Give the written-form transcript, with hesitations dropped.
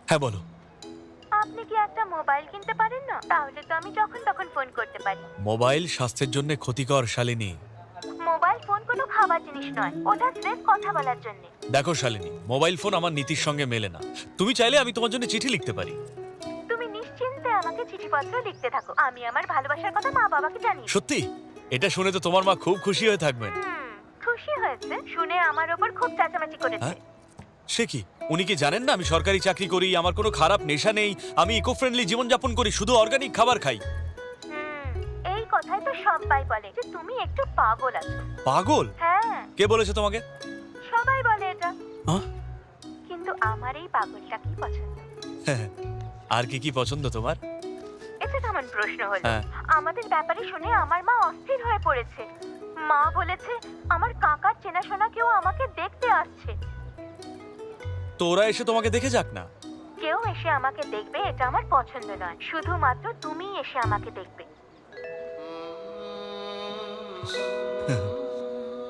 হ্যাঁ বলো। আপনি কি একটা মোবাইল কিনতে পারেন না? তাহলে তো আমি যখন তখন ফোন করতে পারি। মোবাইল স্বাস্থ্যের জন্য ক্ষতিকর, শালিনী। মোবাইল ফোন কোনো খাবার জিনিস নয়, ওটা স্রেফ কথা বলার জন্য। দেখো শালিনী, মোবাইল ফোন আমার নীতির সঙ্গে মেলে না। তুমি চাইলে আমি তোমার জন্য চিঠি লিখতে পারি। তুমি নিশ্চিন্তে আমাকে চিঠিপত্র লিখতে থাকো, আমি আমার ভালোবাসার কথা মা বাবাকে জানিয়ে। সত্যি? এটা শুনে তো তোমার মা খুব খুশি হয়ে থাকবেন। খুশি হয়েছে শুনে, আমার ওপর খুব চেঁচামেচি করেছে। হ্যাঁ? সে কি, উনি কি জানেন না আমি সরকারি চাকরি করি, আমার কোনো খারাপ নেশা নেই, আমি ইকো ফ্রেন্ডলি জীবনযাপন করি, শুধু অর্গানিক খাবার খাই? এই কথাই তো সবাই বলে যে তুমি একটু পাগল আছো। পাগল? হ্যাঁ, কে বলেছে তোমাকে? সবাই বলে এটা, হ্যাঁ? কিন্তু আমার এই পাগলটাকেই পছন্দ। আর কি কি পছন্দ তোমার? এটা কেমন প্রশ্ন হলো? হ্যাঁ। আমাদের ব্যাপারে শুনে আমার মা অস্থির হয়ে পড়েছে। মা বলেছে আমার কাকার চেনাশোনা কেউ আমাকে দেখতে আসছে। তো ওরা এসে তোমাকে দেখে যাক না। কেউ এসে আমাকে দেখবে এটা আমার পছন্দ নয়, শুধুমাত্র তুমিই এসে আমাকে দেখবে।